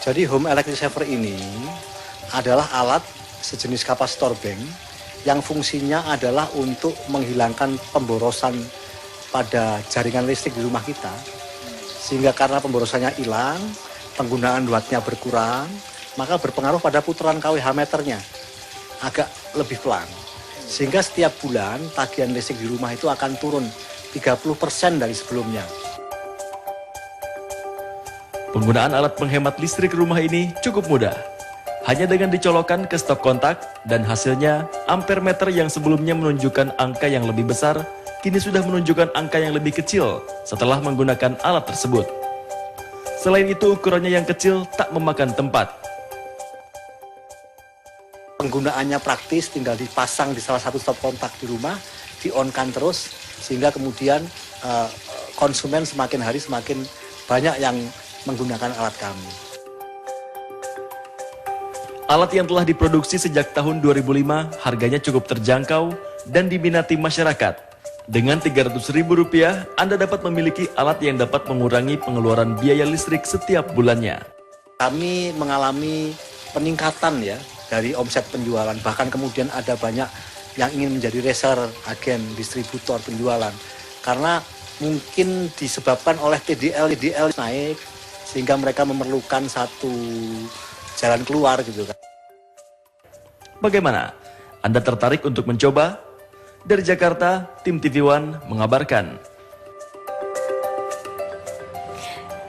Jadi home electric saver ini adalah alat sejenis kapasitor bank yang fungsinya adalah untuk menghilangkan pemborosan pada jaringan listrik di rumah kita. Sehingga karena pemborosannya hilang, penggunaan wattnya berkurang, maka berpengaruh pada putaran kWh meternya agak lebih pelan. Sehingga setiap bulan tagihan listrik di rumah itu akan turun 30% dari sebelumnya. Penggunaan alat penghemat listrik rumah ini cukup mudah. Hanya dengan dicolokkan ke stop kontak dan hasilnya ampere meter yang sebelumnya menunjukkan angka yang lebih besar, kini sudah menunjukkan angka yang lebih kecil setelah menggunakan alat tersebut. Selain itu ukurannya yang kecil tak memakan tempat. Penggunaannya praktis, tinggal dipasang di salah satu stop kontak di rumah, di-on-kan terus, sehingga kemudian konsumen semakin hari semakin banyak yang menggunakan alat kami. Alat yang telah diproduksi sejak tahun 2005 harganya cukup terjangkau dan diminati masyarakat. Dengan Rp300.000, Anda dapat memiliki alat yang dapat mengurangi pengeluaran biaya listrik setiap bulannya. Kami mengalami peningkatan ya dari omset penjualan, bahkan kemudian ada banyak yang ingin menjadi reseller, agen, distributor penjualan. Karena mungkin disebabkan oleh TDL naik, sehingga mereka memerlukan satu jalan keluar gitu kan. Bagaimana? Anda tertarik untuk mencoba? Dari Jakarta, tim TV One mengabarkan.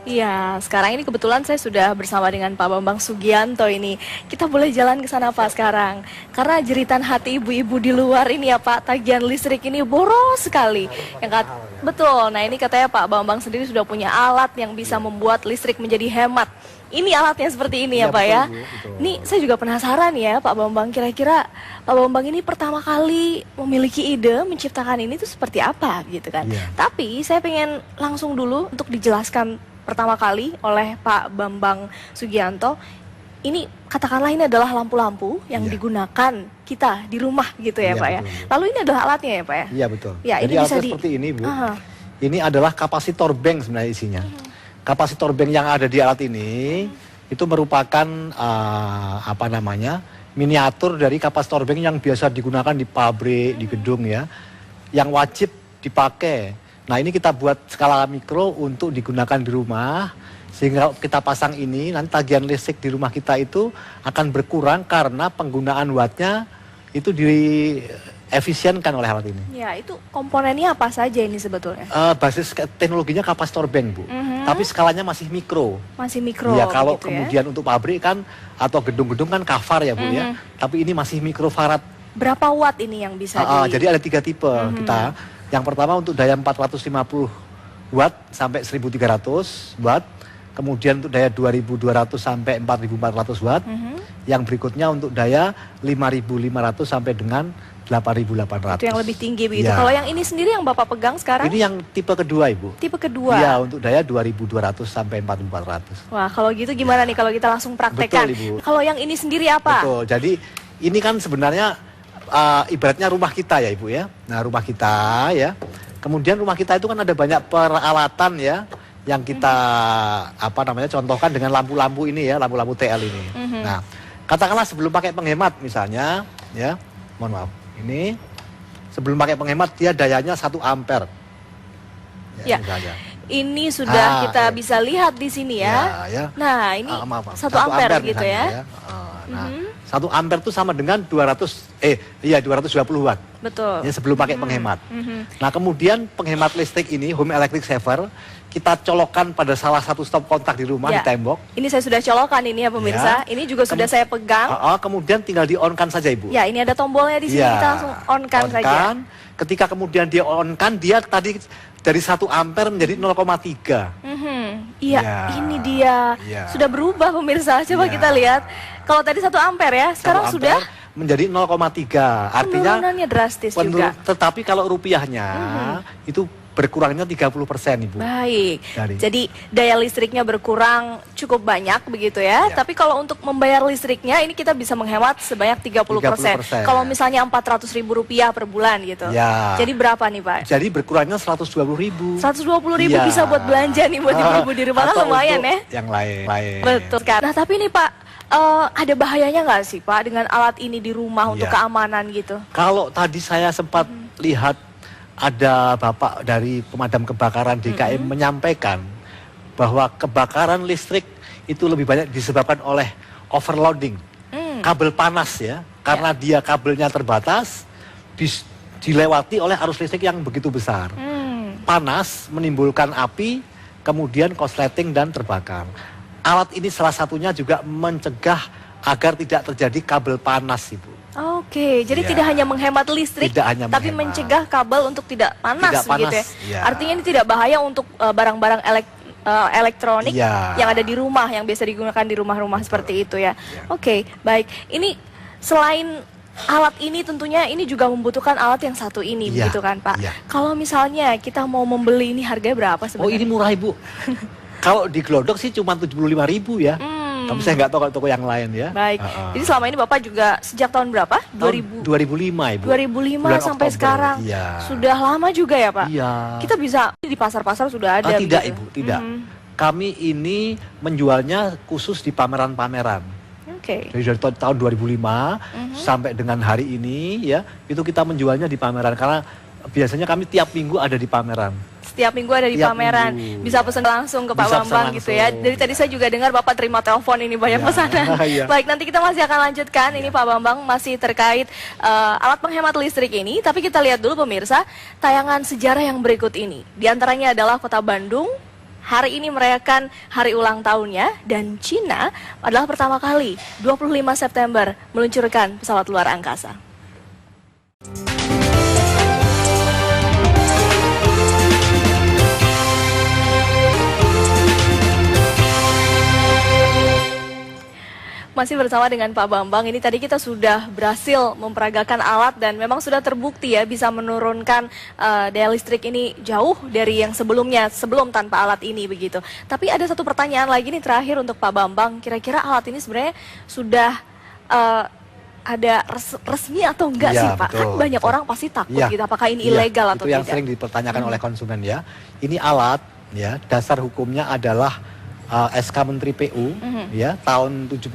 Iya, sekarang ini kebetulan saya sudah bersama dengan Pak Bambang Sugianto ini. Kita boleh jalan ke sana Pak sekarang. Karena jeritan hati ibu-ibu di luar ini ya Pak, tagihan listrik ini boros sekali. Betul, nah ini katanya Pak Bambang sendiri sudah punya alat yang bisa membuat listrik menjadi hemat. Ini alatnya seperti ini ya Pak ya. Ini saya juga penasaran ya Pak Bambang, kira-kira Pak Bambang ini pertama kali memiliki ide menciptakan ini tuh seperti apa gitu kan. Tapi saya pengen langsung dulu untuk dijelaskan pertama kali oleh Pak Bambang Sugianto. Ini katakanlah ini adalah lampu-lampu yang digunakan kita di rumah gitu ya Pak ya. Lalu ini adalah alatnya ya Pak ya? Iya betul. Ya, jadi ini bisa alatnya seperti ini Bu. Ini adalah kapasitor bank sebenarnya isinya. Kapasitor bank yang ada di alat ini itu merupakan miniatur dari kapasitor bank yang biasa digunakan di pabrik, di gedung ya, yang wajib dipakai. Nah ini kita buat skala mikro untuk digunakan di rumah, sehingga kita pasang ini, nanti tagihan listrik di rumah kita itu akan berkurang karena penggunaan wattnya itu diefisienkan oleh alat ini. Ya, itu komponennya apa saja ini sebetulnya? Basis teknologinya kapasitor bank Bu, tapi skalanya masih mikro. Masih mikro. Ya kalau gitu kemudian untuk pabrik kan atau gedung-gedung kan kafar ya Bu ya, tapi ini masih mikrofarad. Berapa watt ini yang bisa Jadi ada 3 tipe kita. Yang pertama untuk daya 450 watt sampai 1300 watt. Kemudian untuk daya 2200 sampai 4400 watt. Yang berikutnya untuk daya 5500 sampai dengan 8800. Itu yang lebih tinggi begitu. Ya. Kalau yang ini sendiri yang Bapak pegang sekarang? Ini yang tipe kedua Ibu. Tipe kedua? Iya, untuk daya 2200 sampai 4400. Wah, kalau gitu gimana nih kalau kita langsung praktekkan? Betul, Ibu. Kalau yang ini sendiri apa? Betul, jadi ini kan sebenarnya ibaratnya rumah kita ya Ibu ya. Nah rumah kita ya, kemudian rumah kita itu kan ada banyak peralatan ya, yang kita contohkan dengan lampu-lampu ini ya, lampu-lampu TL ini. Nah katakanlah sebelum pakai penghemat misalnya ya, mohon maaf, ini sebelum pakai penghemat dia dayanya 1 ampere ya. Ini sudah kita bisa lihat di sini ya. Nah ini 1 ampere gitu ya. Nah 1 ampere itu sama dengan 220 watt. Betul. Ya, sebelum pakai penghemat. Nah kemudian penghemat listrik ini, home electric saver, kita colokkan pada salah satu stop kontak di rumah, di tembok. Ini saya sudah colokkan ini ya pemirsa. Ini juga sudah saya pegang. Kemudian tinggal di-on-kan saja Ibu. Ya ini ada tombolnya di sini, kita langsung on-kan saja. Ketika kemudian dia on-kan, dia tadi dari 1 ampere menjadi 0,3. Iya, ini dia. Sudah berubah pemirsa, coba kita lihat. Kalau tadi 1 ampere ya, sekarang sudah menjadi 0,3. Artinya penurunannya drastis juga. Tetapi kalau rupiahnya itu berkurangnya 30% Ibu. Baik, Dari- jadi daya listriknya berkurang cukup banyak begitu ya. Ya. Tapi kalau untuk membayar listriknya ini kita bisa menghemat sebanyak 30%. 30%. Kalau misalnya Rp400.000 per bulan gitu. Ya. Jadi berapa nih Pak? Jadi berkurangnya 120.000. 120.000 Iya. bisa buat belanja nih buat ibu-ibu di rumah kan Atau lumayan untuk ya. Yang lain. Betul kan. Nah tapi nih Pak, ada bahayanya nggak sih Pak dengan alat ini di rumah untuk Iya. keamanan gitu? Kalau tadi saya sempat lihat ada Bapak dari pemadam kebakaran DKI menyampaikan bahwa kebakaran listrik itu lebih banyak disebabkan oleh overloading. Kabel panas ya. Karena dia kabelnya terbatas, dilewati oleh arus listrik yang begitu besar. Panas menimbulkan api, kemudian korsleting dan terbakar. Alat ini salah satunya juga mencegah agar tidak terjadi kabel panas, Ibu. Oke, jadi Iya. tidak hanya menghemat listrik, Tidak hanya tapi menghemat. mencegah kabel untuk tidak panas, Tidak panas, begitu ya. iya. Artinya ini tidak bahaya untuk barang-barang elektronik Iya. yang ada di rumah, yang biasa digunakan di rumah-rumah seperti itu ya. Oke, baik. Ini selain alat ini tentunya ini juga membutuhkan alat yang satu ini, Iya, begitu kan Pak? iya. Kalau misalnya kita mau membeli ini harganya berapa Oh sebenarnya? ini murah Ibu. Kalau di Glodok sih cuma 75.000 ya. Tapi saya nggak tahu kalau toko yang lain ya. Baik. Jadi selama ini Bapak juga sejak tahun berapa? Tahun 2005 Ibu. 2005 Bulan sampai Oktober. sekarang. Iya. Sudah lama juga ya Pak? Iya. Kita bisa di pasar-pasar sudah ada. Tidak begitu? Ibu, tidak. Kami ini menjualnya khusus di pameran-pameran. Oke. Jadi dari tahun 2005 sampai dengan hari ini ya, itu kita menjualnya di pameran karena biasanya kami tiap minggu ada di pameran. Setiap minggu ada di Tiap pameran. minggu, Bisa ya. pesan langsung ke Pak Bisa pesan Bambang gitu ya. langsung. Dari tadi saya juga dengar Bapak terima telepon ini banyak Ya, pesanan. iya. Baik, nanti kita masih akan lanjutkan. Ini Pak Bambang masih terkait alat penghemat listrik ini. Tapi kita lihat dulu pemirsa tayangan sejarah yang berikut ini. Di antaranya adalah Kota Bandung. Hari ini merayakan hari ulang tahunnya dan Cina adalah pertama kali 25 September meluncurkan pesawat luar angkasa. Masih bersama dengan Pak Bambang, ini tadi kita sudah berhasil memperagakan alat dan memang sudah terbukti ya bisa menurunkan daya listrik ini jauh dari yang sebelumnya, sebelum tanpa alat ini begitu. Tapi ada satu pertanyaan lagi nih terakhir untuk Pak Bambang, kira-kira alat ini sebenarnya sudah ada resmi atau enggak Iya, sih Pak? Kan betul, banyak betul. orang pasti takut Iya, gitu, apakah ini iya, ilegal atau itu yang tidak? sering dipertanyakan oleh konsumen ya. Ini alat ya, dasar hukumnya adalah SK Menteri PU ya tahun 78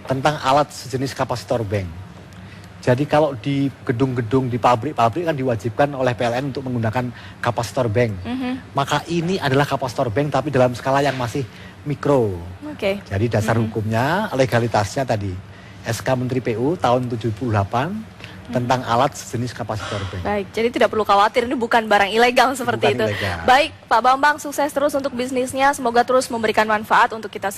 tentang alat sejenis kapasitor bank. Jadi kalau di gedung-gedung di pabrik-pabrik kan diwajibkan oleh PLN untuk menggunakan kapasitor bank. Maka ini adalah kapasitor bank tapi dalam skala yang masih mikro. Oke. Jadi dasar hukumnya, legalitasnya tadi SK Menteri PU tahun 78 tentang alat sejenis kapasitor bank. Baik, jadi tidak perlu khawatir ini bukan barang ilegal seperti Bukan itu. ilegal. Baik, Pak Bambang sukses terus untuk bisnisnya, semoga terus memberikan manfaat untuk kita semua.